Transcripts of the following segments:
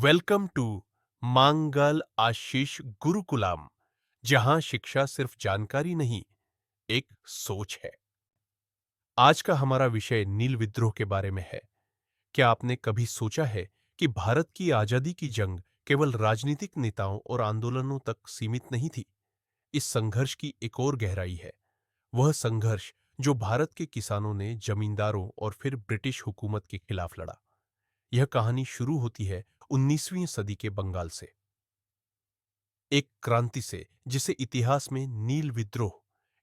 Welcome to मांगल आशीष गुरुकुलाम, जहां शिक्षा सिर्फ जानकारी नहीं, एक सोच है। आज का हमारा विषय नील विद्रोह के बारे में है। क्या आपने कभी सोचा है कि भारत की आजादी की जंग केवल राजनीतिक नेताओं और आंदोलनों तक सीमित नहीं थी? इस संघर्ष की एक और गहराई है। वह संघर्ष जो भारत के किसानों ने जमींदारों और फिर ब्रिटिश हुकूमत के खिलाफ लड़ा। यह कहानी शुरू होती है 19वीं सदी के बंगाल से, एक क्रांति से जिसे इतिहास में नील विद्रोह,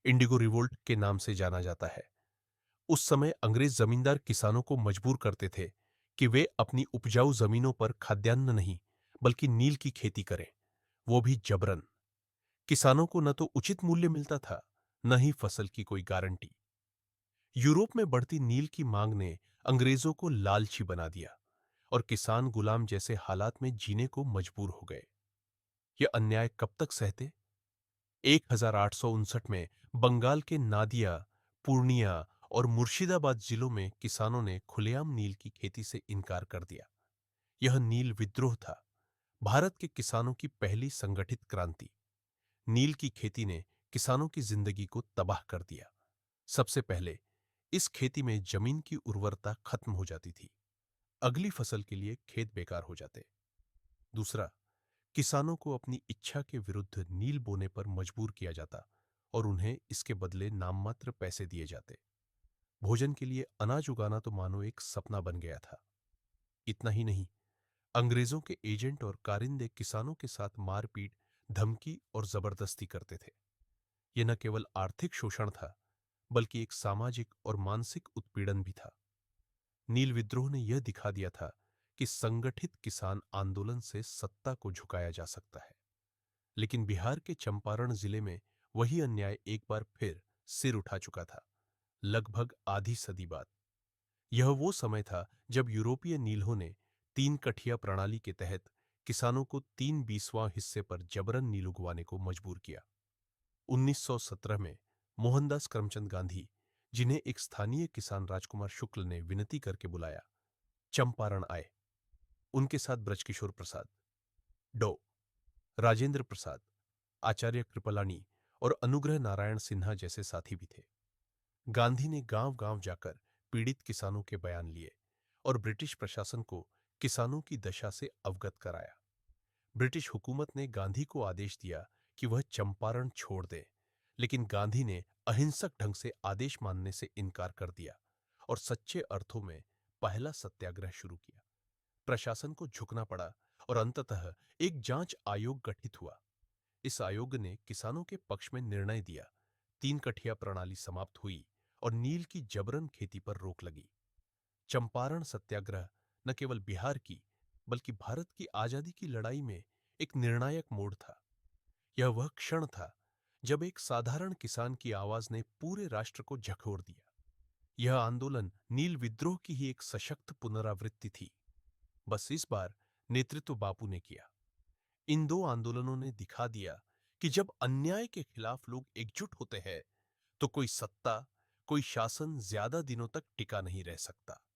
इंडिगो रिवोल्ट के नाम से जाना जाता है। उस समय अंग्रेज जमींदार किसानों को मजबूर करते थे कि वे अपनी उपजाऊ जमीनों पर खाद्यान्न नहीं, बल्कि नील की खेती करें, वो भी जबरन। किसानों को न तो उचित मूल्य मिलता था, न ही फसल की कोई गारंटी। यूरोप में बढ़ती नील की मांग ने अंग्रेजों को लालची बना दिया और किसान गुलाम जैसे हालात में जीने को मजबूर हो गए। यह अन्याय कब तक सहते? 1859 में बंगाल के नादिया, पूर्णिया और मुर्शिदाबाद जिलों में किसानों ने खुलेआम नील की खेती से इनकार कर दिया। यह नील विद्रोह था, भारत के किसानों की पहली संगठित क्रांति। नील की खेती ने किसानों की जिंदगी को तबाह कर दिया। सबसे पहले, इस खेती में जमीन की उर्वरता खत्म हो जाती थी। अगली फसल के लिए खेत बेकार हो जाते। दूसरा, किसानों को अपनी इच्छा के विरुद्ध नील बोने पर मजबूर किया जाता और उन्हें इसके बदले नाममात्र पैसे दिए जाते। भोजन के लिए अनाज उगाना तो मानो एक सपना बन गया था। इतना ही नहीं, अंग्रेजों के एजेंट और कारिंदे किसानों के साथ मारपीट, धमकी और जबरदस्ती करते थे। यह न केवल आर्थिक शोषण था, बल्कि एक सामाजिक और मानसिक उत्पीड़न भी था। नील विद्रोह ने यह दिखा दिया था कि संगठित किसान आंदोलन से सत्ता को झुकाया जा सकता है। लेकिन बिहार के चंपारण जिले में वही अन्याय एक बार फिर सिर उठा चुका था, लगभग आधी सदी बाद। यह वो समय था जब यूरोपीय नील्हों ने तीन कठिया प्रणाली के तहत किसानों को 3/20वां हिस्से पर जबरन नील उगवाने को मजबूर किया। 1917 में मोहनदास करमचंद गांधी, जिन्हें एक स्थानीय किसान राजकुमार शुक्ल ने विनती करके बुलाया, चंपारण आए। उनके साथ ब्रजकिशोर प्रसाद, डॉ राजेंद्र प्रसाद, आचार्य कृपलानी और अनुग्रह नारायण सिन्हा जैसे साथी भी थे। गांधी ने गांव-गांव जाकर पीड़ित किसानों के बयान लिए और ब्रिटिश प्रशासन को किसानों की दशा से अवगत कराया। ब्रिटिश हुकूमत ने गांधी को आदेश दिया कि वह चंपारण छोड़ दे, लेकिन गांधी ने अहिंसक ढंग से आदेश मानने से इनकार कर दिया और सच्चे अर्थों में पहला सत्याग्रह शुरू किया। प्रशासन को झुकना पड़ा और अंततः एक जांच आयोग गठित हुआ। इस आयोग ने किसानों के पक्ष में निर्णय दिया, तीन कठिया प्रणाली समाप्त हुई और नील की जबरन खेती पर रोक लगी। चंपारण सत्याग्रह न केवल बिहार की, बल्कि भारत की आजादी की लड़ाई में एक निर्णायक मोड़ था। यह वह क्षण था जब एक साधारण किसान की आवाज ने पूरे राष्ट्र को झकझोर दिया। यह आंदोलन नील विद्रोह की ही एक सशक्त पुनरावृत्ति थी। बस इस बार नेतृत्व बापू ने किया। इन दो आंदोलनों ने दिखा दिया कि जब अन्याय के खिलाफ लोग एकजुट होते हैं, तो कोई सत्ता, कोई शासन ज्यादा दिनों तक टिका नहीं रह सकता।